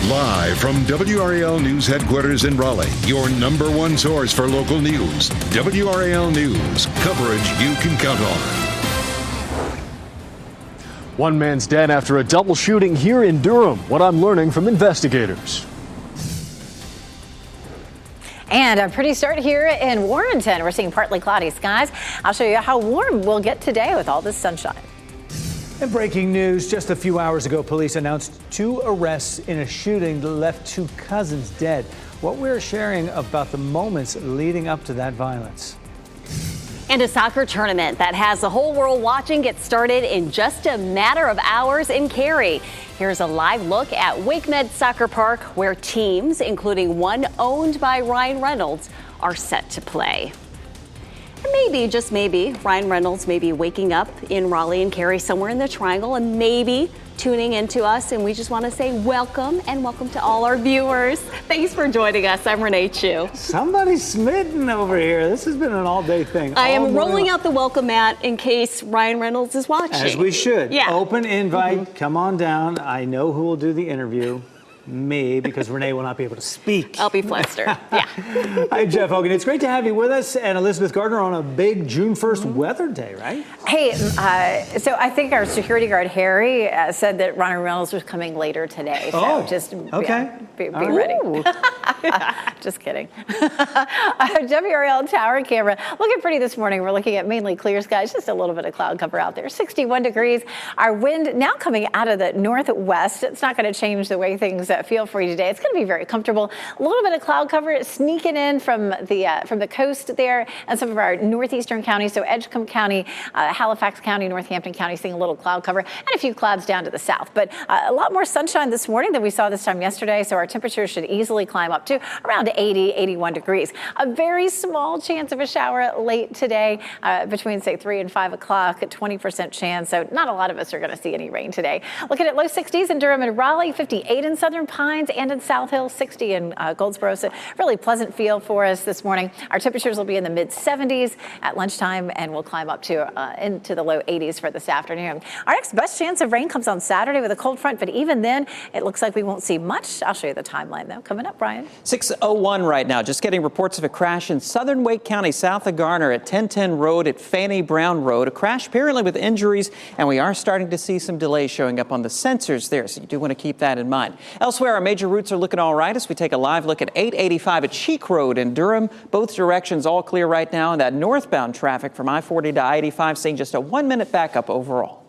Live from WRAL News Headquarters in Raleigh, your number one source for local news. WRAL News, coverage you can count on. One man's dead after a double shooting here in Durham. What I'm learning from investigators. And a pretty start here in Warrenton. We're seeing partly cloudy skies. I'll show you how warm we'll get today with all this sunshine. In breaking news, just a few hours ago, police announced 2 arrests in a shooting that left 2 cousins dead. What we're sharing about the moments leading up to that violence. And a soccer tournament that has the whole world watching gets started in just a matter of hours in Cary. Here's a live look at WakeMed Soccer Park, where teams, including one owned by Ryan Reynolds, are set to play. And maybe, just maybe, Ryan Reynolds may be waking up in Raleigh and Cary, somewhere in the Triangle, and maybe tuning into us. And we just want to say welcome, and welcome to all our viewers. Thanks for joining us. I'm Renee Chu. Somebody's smitten over here. This has been an all-day thing. I am rolling out the welcome mat in case Ryan Reynolds is watching. As we should. Yeah. Open invite. Come on down. I know who will do the interview. Me, because Renee will not be able to speak. I'll be flustered. Yeah. Hi, Jeff Hogan. It's great to have you with us, and Elizabeth Gardner on a big June 1st weather day, right? Hey, so I think our security guard, Harry, said that Ryan Reynolds was coming later today. So just okay. Be ready. Just kidding. WRAL tower camera looking pretty this morning. We're looking at mainly clear skies, just a little bit of cloud cover out there. 61 degrees. Our wind now coming out of the northwest. It's not going to change the way things feel for you today. It's going to be very comfortable. A little bit of cloud cover sneaking in from the coast there and some of our northeastern counties. So Edgecombe County, Halifax County, Northampton County, seeing a little cloud cover and a few clouds down to the south. But a lot more sunshine this morning than we saw this time yesterday. So our temperatures should easily climb up to around 80, 81 degrees. A very small chance of a shower late today between, say, 3 and 5 o'clock, a 20% chance. So not a lot of us are going to see any rain today. Looking at low 60s in Durham and Raleigh, 58 in Southern Pines and in South Hill, 60 in Goldsboro. So really pleasant feel for us this morning. Our temperatures will be in the mid 70s at lunchtime, and we'll climb up to into the low 80s for this afternoon. Our next best chance of rain comes on Saturday with a cold front, but even then, it looks like we won't see much. I'll show you the timeline, though. Coming up, Brian. 6:01 right now. Just getting reports of a crash in southern Wake County, south of Garner at 1010 Road at Fannie Brown Road. A crash apparently with injuries, and we are starting to see some delays showing up on the sensors there, so you do want to keep that in mind. Elsewhere, our major routes are looking all right as we take a live look at 885 at Cheek Road in Durham. Both directions all clear right now, and that northbound traffic from I-40 to I-85 seeing just a 1-minute backup overall.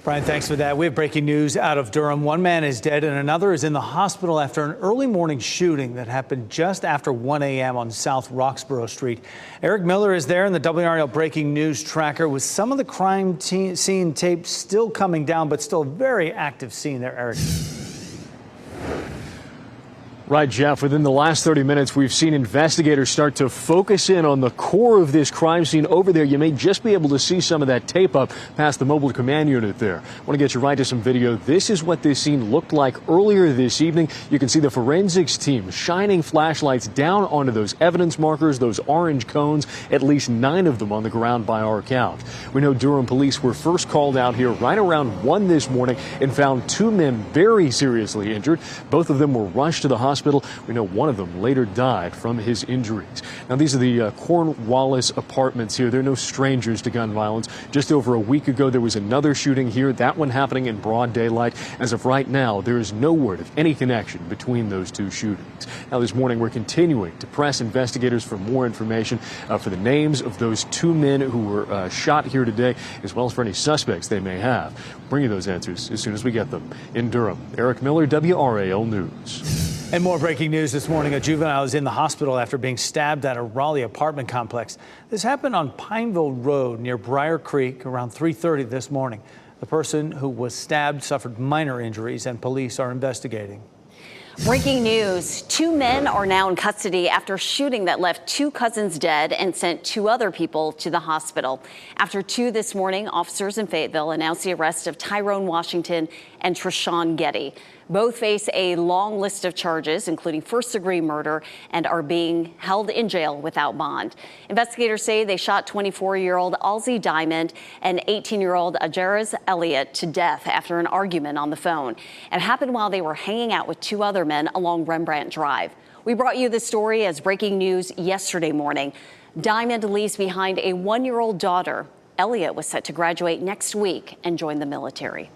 Brian, thanks for that. We have breaking news out of Durham. One man is dead and another is in the hospital after an early morning shooting that happened just after 1 a.m. on South Roxborough Street. Eric Miller is there in the WRAL breaking news tracker with some of the crime scene tape still coming down, but still a very active scene there, Eric. Right, Jeff. Within the last 30 minutes, we've seen investigators start to focus in on the core of this crime scene over there. You may just be able to see some of that tape up past the mobile command unit there. I want to get you right to some video. This is what this scene looked like earlier this evening. You can see the forensics team shining flashlights down onto those evidence markers, those orange cones, at least 9 of them on the ground by our count. We know Durham police were first called out here right around 1 this morning and found 2 men very seriously injured. Both of them were rushed to the hospital. We know one of them later died from his injuries. Now, these are the Cornwallis apartments here. They're no strangers to gun violence. Just over a week ago, there was another shooting here, that one happening in broad daylight. As of right now, there is no word of any connection between those 2 shootings. Now, this morning, we're continuing to press investigators for more information for the names of those 2 men who were shot here today, as well as for any suspects they may have. We'll bring you those answers as soon as we get them. In Durham, Eric Miller, WRAL News. And more breaking news this morning. A juvenile is in the hospital after being stabbed at a Raleigh apartment complex. This happened on Pineville Road near Briar Creek around 3:30 this morning. The person who was stabbed suffered minor injuries and police are investigating. Breaking news. 2 men are now in custody after a shooting that left 2 cousins dead and sent 2 other people to the hospital. After 2 this morning, officers in Fayetteville announced the arrest of Tyrone Washington and Treshawn Getty. Both face a long list of charges, including first-degree murder, and are being held in jail without bond. Investigators say they shot 24-year-old Alzi Diamond and 18-year-old Ajaraz Elliott to death after an argument on the phone. It happened while they were hanging out with two other men along Rembrandt Drive. We brought you this story as breaking news yesterday morning. Diamond leaves behind a one-year-old daughter. Elliott was set to graduate next week and join the military.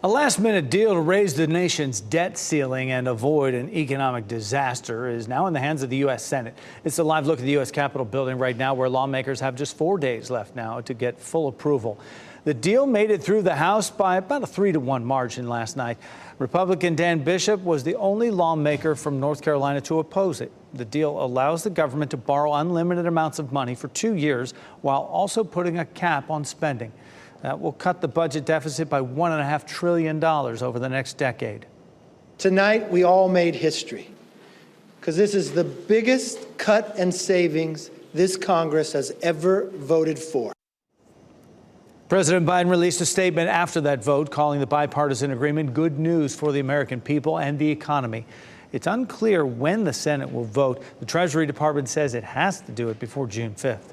A last-minute deal to raise the nation's debt ceiling and avoid an economic disaster is now in the hands of the U.S. Senate. It's a live look at the U.S. Capitol building right now, where lawmakers have just 4 days left now to get full approval. The deal made it through the House by about a 3-1 margin last night. Republican Dan Bishop was the only lawmaker from North Carolina to oppose it. The deal allows the government to borrow unlimited amounts of money for 2 years while also putting a cap on spending. That will cut the budget deficit by $1.5 trillion over the next decade. Tonight, we all made history, because this is the biggest cut and savings this Congress has ever voted for. President Biden released a statement after that vote, calling the bipartisan agreement good news for the American people and the economy. It's unclear when the Senate will vote. The Treasury Department says it has to do it before June 5th.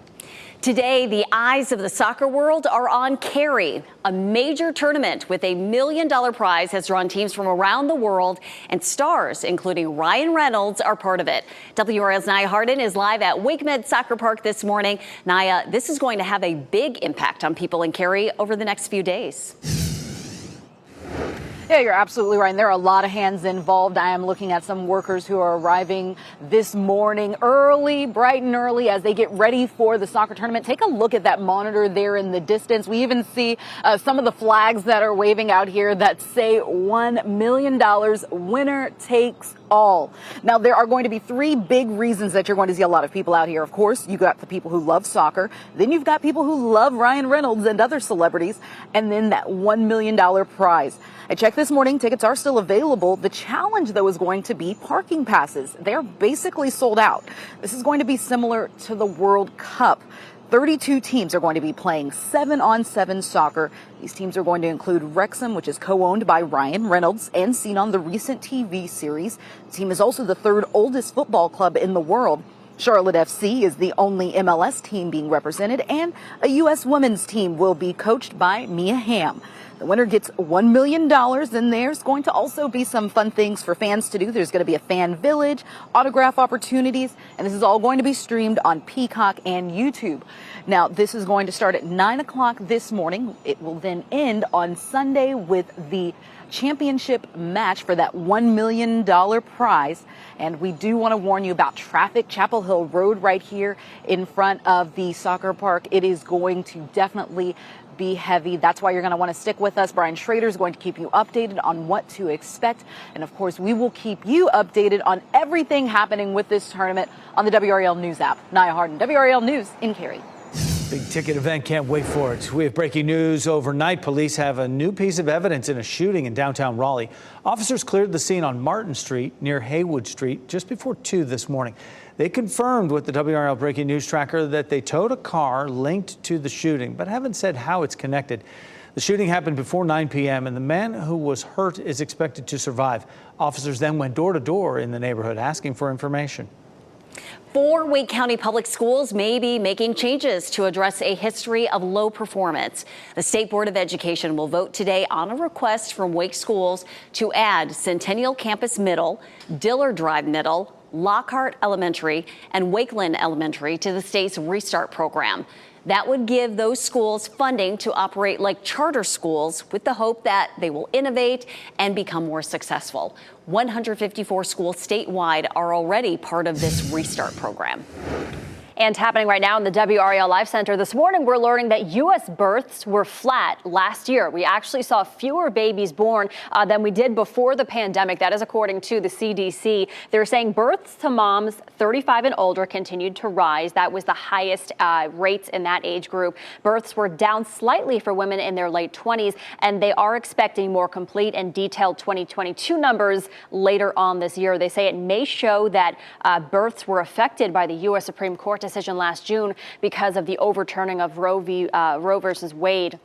Today, the eyes of the soccer world are on Carey. A major tournament with $1 million prize has drawn teams from around the world, and stars, including Ryan Reynolds, are part of it. WRAL's Nia Hardin is live at WakeMed Soccer Park this morning. Nia, this is going to have a big impact on people in Carey over the next few days. Yeah, you're absolutely right. And there are a lot of hands involved. I am looking at some workers who are arriving this morning early, bright and early, as they get ready for the soccer tournament. Take a look at that monitor there in the distance. We even see some of the flags that are waving out here that say $1 million, winner takes all. Now, there are going to be 3 big reasons that you're going to see a lot of people out here. Of course, you've got the people who love soccer. Then you've got people who love Ryan Reynolds and other celebrities. And then that $1 million prize. I checked this morning. Tickets are still available. The challenge, though, is going to be parking passes. They're basically sold out. This is going to be similar to the World Cup. 32 teams are going to be playing 7-on-7 soccer. These teams are going to include Wrexham, which is co-owned by Ryan Reynolds and seen on the recent TV series. The team is also the 3rd oldest football club in the world. Charlotte FC is the only MLS team being represented, and a U.S. women's team will be coached by Mia Hamm. The winner gets $1 million, and there's going to also be some fun things for fans to do. There's going to be a fan village, autograph opportunities, and this is all going to be streamed on Peacock and YouTube. Now, this is going to start at 9 o'clock this morning. It will then end on Sunday with the championship match for that $1 million prize. And we do want to warn you about traffic. Chapel Hill Road right here in front of the soccer park. It is going to definitely be heavy. That's why you're going to want to stick with us. Brian Schrader is going to keep you updated on what to expect. And of course, we will keep you updated on everything happening with this tournament on the WRAL News app. Nia Hardin, WRAL News in Cary. Big ticket event. Can't wait for it. We have breaking news overnight. Police have a new piece of evidence in a shooting in downtown Raleigh. Officers cleared the scene on Martin Street near Haywood Street just before 2 this morning. They confirmed with the WRAL breaking news tracker that they towed a car linked to the shooting, but haven't said how it's connected. The shooting happened before 9 p.m. and the man who was hurt is expected to survive. Officers then went door to door in the neighborhood asking for information. 4 Wake County public schools may be making changes to address a history of low performance. The State Board of Education will vote today on a request from Wake schools to add Centennial Campus Middle, Dillard Drive Middle, Lockhart Elementary, and Wakeland Elementary to the state's Restart program. That would give those schools funding to operate like charter schools with the hope that they will innovate and become more successful. 154 schools statewide are already part of this Restart program. And happening right now in the WRAL Live Center this morning, we're learning that U.S. births were flat last year. We actually saw fewer babies born than we did before the pandemic. That is according to the CDC. They're saying births to moms 35 and older continued to rise. That was the highest rates in that age group. Births were down slightly for women in their late 20s, and they are expecting more complete and detailed 2022 numbers later on this year. They say it may show that births were affected by the U.S. Supreme Court decision last June because of the overturning of Roe versus Wade.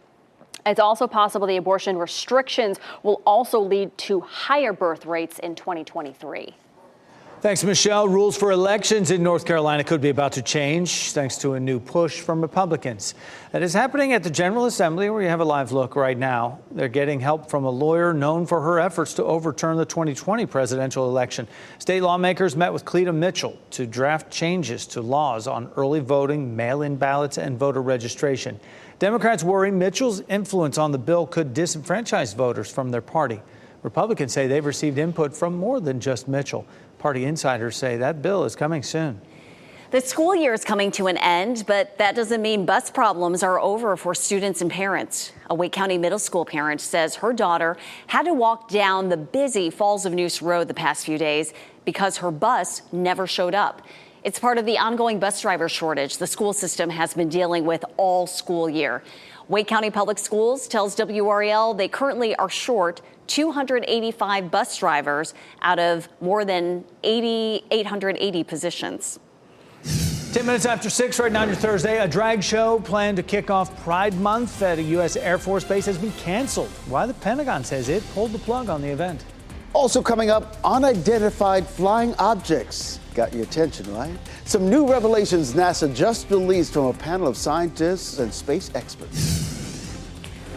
It's also possible the abortion restrictions will also lead to higher birth rates in 2023. Thanks, Michelle. Rules for elections in North Carolina could be about to change thanks to a new push from Republicans. That is happening at the General Assembly, where you have a live look right now. They're getting help from a lawyer known for her efforts to overturn the 2020 presidential election. State lawmakers met with Cleta Mitchell to draft changes to laws on early voting, mail-in ballots, and voter registration. Democrats worry Mitchell's influence on the bill could disenfranchise voters from their party. Republicans say they've received input from more than just Mitchell. Party insiders say that bill is coming soon. The school year is coming to an end, but that doesn't mean bus problems are over for students and parents. A Wake County middle school parent says her daughter had to walk down the busy Falls of Neuse Road the past few days because her bus never showed up. It's part of the ongoing bus driver shortage the school system has been dealing with all school year. Wake County Public Schools tells WRAL they currently are short 285 bus drivers out of more than 880 positions. 10 minutes after 6 right now on your Thursday, a drag show planned to kick off Pride Month at a U.S. Air Force base has been canceled. Why the Pentagon says it pulled the plug on the event. Also coming up, unidentified flying objects. Got your attention, right? Some new revelations NASA just released from a panel of scientists and space experts.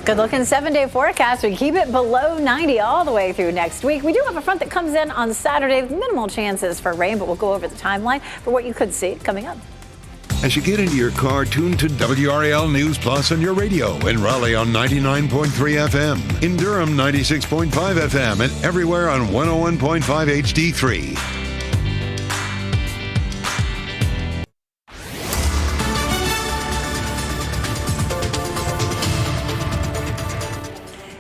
Good looking 7-day forecast. We keep it below 90 all the way through next week. We do have a front that comes in on Saturday with minimal chances for rain, but we'll go over the timeline for what you could see coming up. As you get into your car, tune to WRAL News Plus on your radio. In Raleigh on 99.3 FM. In Durham, 96.5 FM. And everywhere on 101.5 HD3.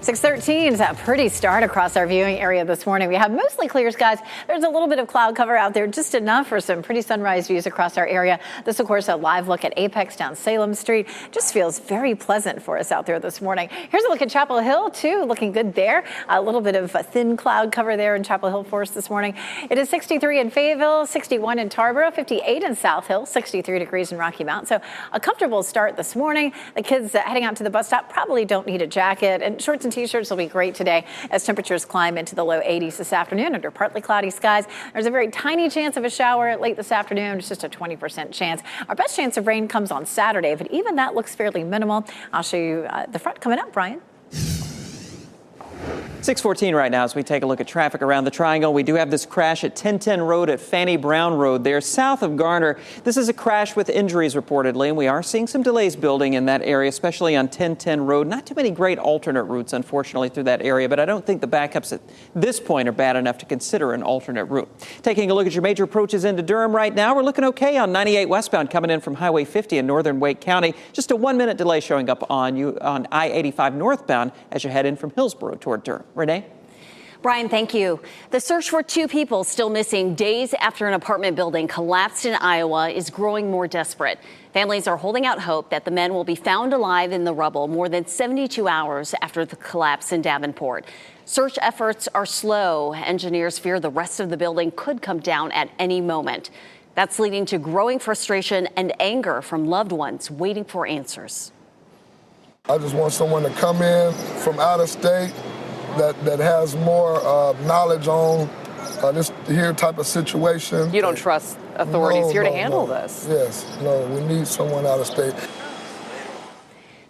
613 is a pretty start across our viewing area this morning. We have mostly clear skies. There's a little bit of cloud cover out there, just enough for some pretty sunrise views across our area. This, of course, a live look at Apex down Salem Street. Just feels very pleasant for us out there this morning. Here's a look at Chapel Hill, too. Looking good there. A little bit of a thin cloud cover there in Chapel Hill for us this morning. It is 63 in Fayetteville, 61 in Tarboro, 58 in South Hill, 63 degrees in Rocky Mount. So a comfortable start this morning. The kids heading out to the bus stop probably don't need a jacket, and shorts and T-shirts will be great today as temperatures climb into the low 80s this afternoon under partly cloudy skies. There's a very tiny chance of a shower late this afternoon. It's just a 20% chance. Our best chance of rain comes on Saturday, but even that looks fairly minimal. I'll show you the front coming up, Brian. 6:14 right now as we take a look at traffic around the Triangle. We do have this crash at 1010 Road at Fanny Brown Road there south of Garner. This is a crash with injuries reportedly, and we are seeing some delays building in that area, especially on 1010 Road. Not too many great alternate routes, unfortunately, through that area, but I don't think the backups at this point are bad enough to consider an alternate route. Taking a look at your major approaches into Durham right now, we're looking okay on 98 westbound coming in from Highway 50 in northern Wake County. Just a 1-minute delay showing up on I-85 northbound as you head in from Hillsborough toward Durham. Renee? Brian, thank you. The search for two people still missing days after an apartment building collapsed in Iowa is growing more desperate. Families are holding out hope that the men will be found alive in the rubble more than 72 hours after the collapse in Davenport. Search efforts are slow. Engineers fear the rest of the building could come down at any moment. That's leading to growing frustration and anger from loved ones waiting for answers. I just want someone to come in from out of state that has more knowledge on this here type of situation. You don't trust authorities here to handle this? Yes, no, we need someone out of state.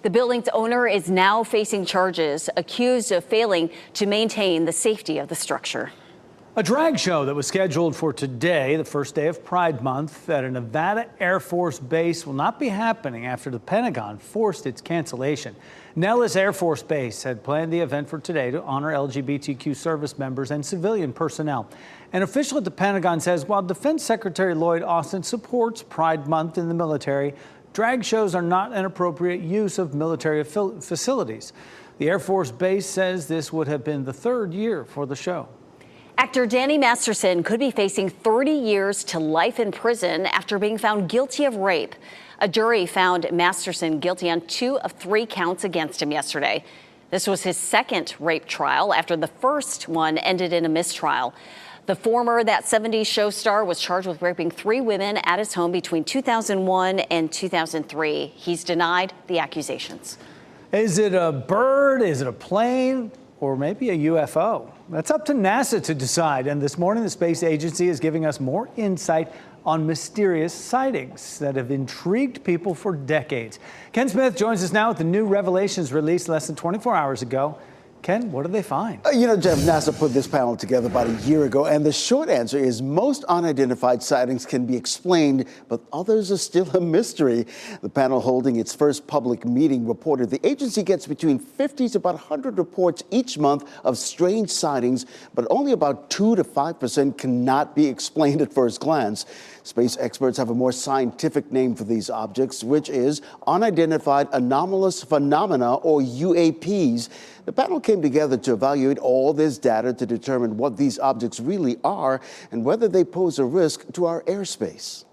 The building's owner is now facing charges, accused of failing to maintain the safety of the structure. A drag show that was scheduled for today, the first day of Pride Month, at a Nevada Air Force base will not be happening after the Pentagon forced its cancellation. Nellis Air Force Base had planned the event for today to honor LGBTQ service members and civilian personnel. An official at the Pentagon says while Defense Secretary Lloyd Austin supports Pride Month in the military, drag shows are not an appropriate use of military facilities. The Air Force Base says this would have been the third year for the show. Actor Danny Masterson could be facing 30 years to life in prison after being found guilty of rape. A jury found Masterson guilty on 2 of 3 counts against him yesterday. This was his second rape trial after the first one ended in a mistrial. The former That 70s Show star was charged with raping 3 women at his home between 2001 and 2003. He's denied the accusations. Is it a bird? Is it a plane? Or maybe a UFO? That's up to NASA to decide. And this morning, the space agency is giving us more insight on mysterious sightings that have intrigued people for decades. Ken Smith joins us now with the new revelations released less than 24 hours ago. Ken, what did they find? Jeff, NASA put this panel together about a year ago, and the short answer is most unidentified sightings can be explained, but others are still a mystery. The panel holding its first public meeting reported the agency gets between 50 to about 100 reports each month of strange sightings, but only about 2 to 5% cannot be explained at first glance. Space experts have a more scientific name for these objects, which is unidentified anomalous phenomena, or UAPs. The panel came together to evaluate all this data to determine what these objects really are and whether they pose a risk to our airspace.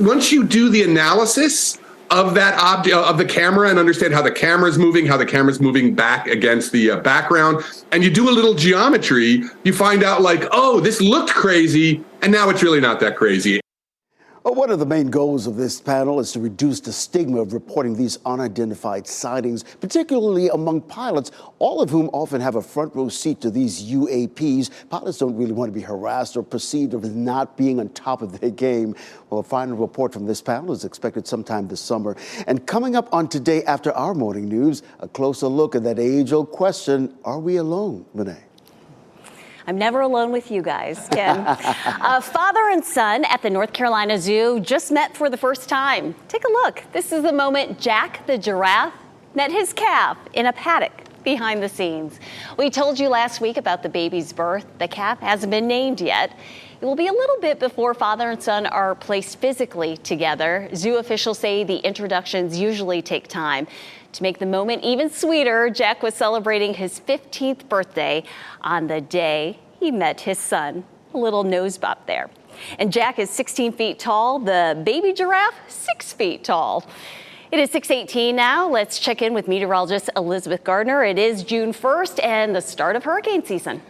Once you do the analysis of that object, of the camera, and understand how the camera is moving back against the background, and you do a little geometry, you find out oh, this looked crazy, and now it's really not that crazy. One of the main goals of this panel is to reduce the stigma of reporting these unidentified sightings, particularly among pilots, all of whom often have a front row seat to these UAPs. Pilots don't really want to be harassed or perceived as not being on top of their game. Well, a final report from this panel is expected sometime this summer. And coming up on Today After Our Morning News, a closer look at that age-old question, are we alone, Renee? I'm never alone with you guys, Ken. Father and son at the North Carolina Zoo just met for the first time. Take a look. This is the moment Jack the giraffe met his calf in a paddock behind the scenes. We told you last week about the baby's birth. The calf hasn't been named yet. It will be a little bit before father and son are placed physically together. Zoo officials say the introductions usually take time. To make the moment even sweeter, Jack was celebrating his 15th birthday on the day he met his son. A little nose bop there. And Jack is 16 feet tall. The baby giraffe, 6 feet tall. It is 6:18 now. Let's check in with meteorologist Elizabeth Gardner. It is June 1st and the start of hurricane season.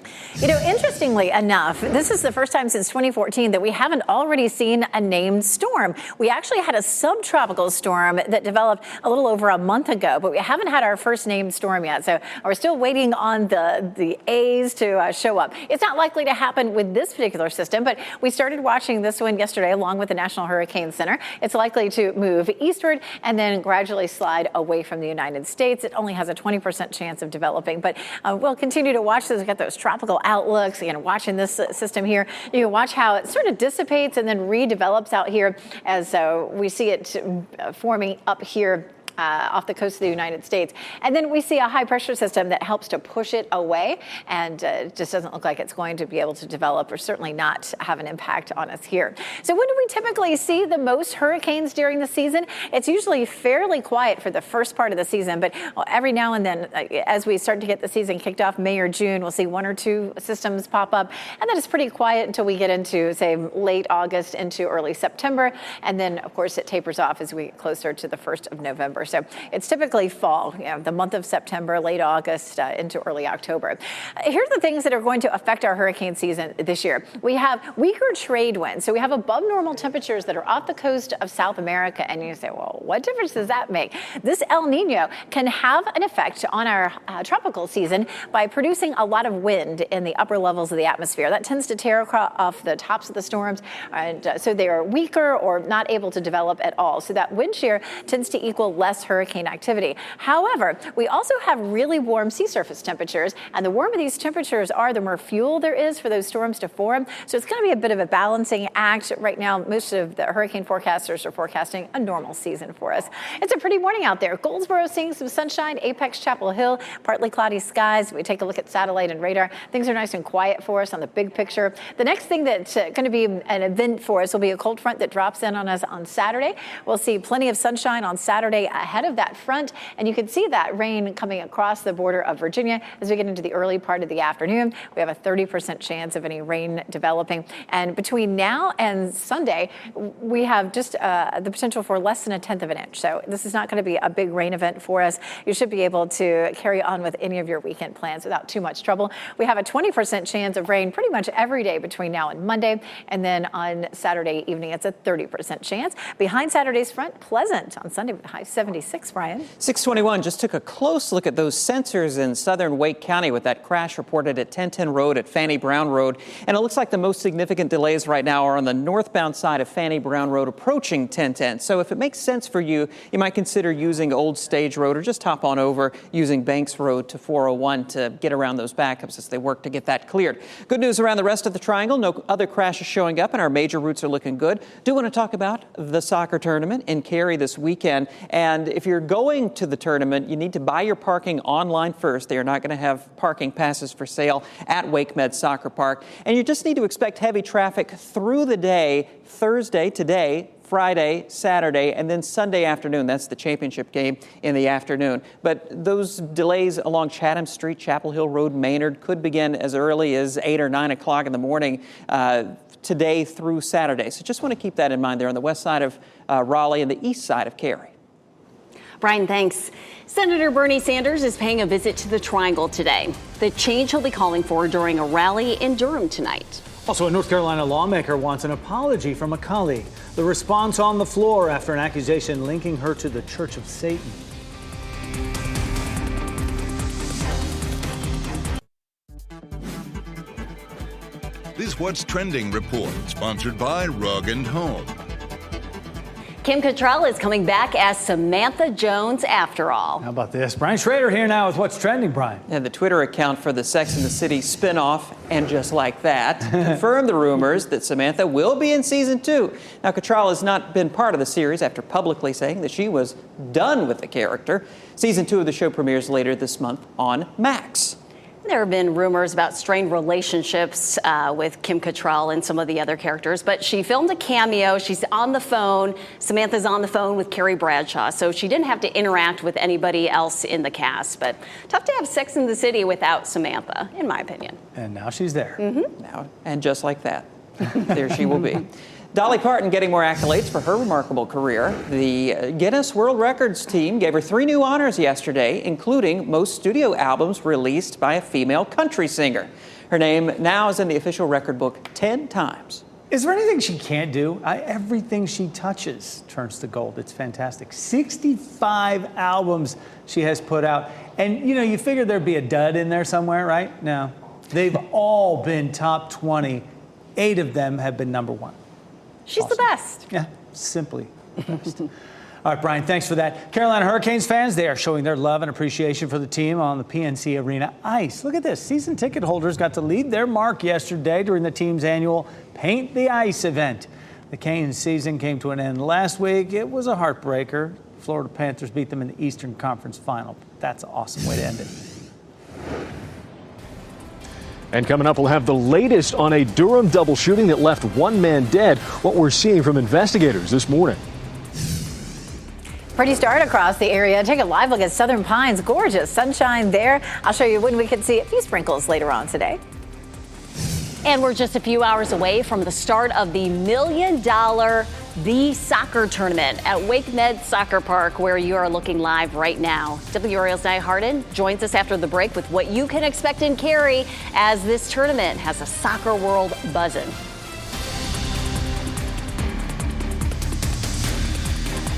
Interestingly enough, this is the first time since 2014 that we haven't already seen a named storm. We actually had a subtropical storm that developed a little over a month ago, but we haven't had our first named storm yet. So we're still waiting on the A's to show up. It's not likely to happen with this particular system, but we started watching this one yesterday along with the National Hurricane Center. It's likely to move eastward and then gradually slide away from the United States. It only has a 20% chance of developing, but we'll continue to watch this. We've got those tropical outlooks, watching this system here. You can watch how it sort of dissipates and then redevelops out here as we see it forming up here off the coast of the United States. And then we see a high pressure system that helps to push it away, and it just doesn't look like it's going to be able to develop, or certainly not have an impact on us here. So when do we typically see the most hurricanes during the season? It's usually fairly quiet for the first part of the season, but every now and then, as we start to get the season kicked off, May or June, we'll see 1 or 2 systems pop up, and then it's pretty quiet until we get into, say, late August into early September, and then, of course, it tapers off as we get closer to the 1st of November. So it's typically fall, the month of September, late August into early October. Here's the things that are going to affect our hurricane season this year. We have weaker trade winds. So we have above normal temperatures that are off the coast of South America. And you say, well, what difference does that make? This El Nino can have an effect on our tropical season by producing a lot of wind in the upper levels of the atmosphere. That tends to tear off the tops of the storms. And so they are weaker or not able to develop at all. So that wind shear tends to equal less hurricane activity. However, we also have really warm sea surface temperatures, and the warmer these temperatures are, the more fuel there is for those storms to form. So it's going to be a bit of a balancing act. Right now, most of the hurricane forecasters are forecasting a normal season for us. It's a pretty morning out there. Goldsboro seeing some sunshine, Apex, Chapel Hill, partly cloudy skies. We take a look at satellite and radar. Things are nice and quiet for us on the big picture. The next thing that's going to be an event for us will be a cold front that drops in on us on Saturday. We'll see plenty of sunshine on Saturday ahead of that front, and you can see that rain coming across the border of Virginia as we get into the early part of the afternoon. We have a 30% chance of any rain developing, and between now and Sunday we have just the potential for less than 1/10 of an inch. So this is not going to be a big rain event for us. You should be able to carry on with any of your weekend plans without too much trouble. We have a 20% chance of rain pretty much every day between now and Monday, and then on Saturday evening it's a 30% chance. Behind Saturday's front, pleasant on Sunday with a high 70. 676, Brian. 621 just took a close look at those sensors in southern Wake County with that crash reported at 1010 Road at Fanny Brown Road. And it looks like the most significant delays right now are on the northbound side of Fanny Brown Road approaching 1010. So if it makes sense for you, you might consider using Old Stage Road or just hop on over using Banks Road to 401 to get around those backups as they work to get that cleared. Good news around the rest of the triangle. No other crashes showing up and our major routes are looking good. Do want to talk about the soccer tournament in Cary this weekend. And if you're going to the tournament, you need to buy your parking online first. They are not going to have parking passes for sale at Wake Med Soccer Park. And you just need to expect heavy traffic through the day, Thursday, today, Friday, Saturday, and then Sunday afternoon. That's the championship game in the afternoon. But those delays along Chatham Street, Chapel Hill Road, Maynard could begin as early as 8 or 9 o'clock in the morning today through Saturday. So just want to keep that in mind there on the west side of Raleigh and the east side of Cary. Brian, thanks. Senator Bernie Sanders is paying a visit to the Triangle today. The change he'll be calling for during a rally in Durham tonight. Also, a North Carolina lawmaker wants an apology from a colleague. The response on the floor after an accusation linking her to the Church of Satan. This What's Trending report, sponsored by Rug & Home. Kim Cattrall is coming back as Samantha Jones after all. How about this? Brian Schrader here now with What's Trending, Brian. And the Twitter account for the Sex and the City spinoff, And Just Like That, confirmed the rumors that Samantha will be in season 2. Now, Cattrall has not been part of the series after publicly saying that she was done with the character. Season 2 of the show premieres later this month on Max. There have been rumors about strained relationships with Kim Cattrall and some of the other characters, but she filmed a cameo. She's on the phone. Samantha's on the phone with Carrie Bradshaw, so she didn't have to interact with anybody else in the cast. But tough to have Sex in the City without Samantha, in my opinion. And now she's there. Now, and just like that, there she will be. Dolly Parton getting more accolades for her remarkable career. The Guinness World Records team gave her 3 new honors yesterday, including most studio albums released by a female country singer. Her name now is in the official record book 10 times. Is there anything she can't do? Everything she touches turns to gold. It's fantastic. 65 albums she has put out. And, you know, you figure there'd be a dud in there somewhere, right? No. They've all been top 20. 8 of them have been number 1. She's awesome. The best. Yeah, simply the best. All right, Brian, thanks for that. Carolina Hurricanes fans, they are showing their love and appreciation for the team on the PNC Arena ice. Look at this. Season ticket holders got to leave their mark yesterday during the team's annual Paint the Ice event. The Canes season came to an end last week. It was a heartbreaker. Florida Panthers beat them in the Eastern Conference Final. That's an awesome way to end it. And coming up, we'll have the latest on a Durham double shooting that left 1 man dead, what we're seeing from investigators this morning. Pretty start across the area. Take a live look at Southern Pines. Gorgeous sunshine there. I'll show you when we can see a few sprinkles later on today. And we're just a few hours away from the start of the $1 million The Soccer Tournament at Wake Med Soccer Park, where you are looking live right now. WRAL's Nye Harden joins us after the break with what you can expect in Cary as this tournament has a soccer world buzzing.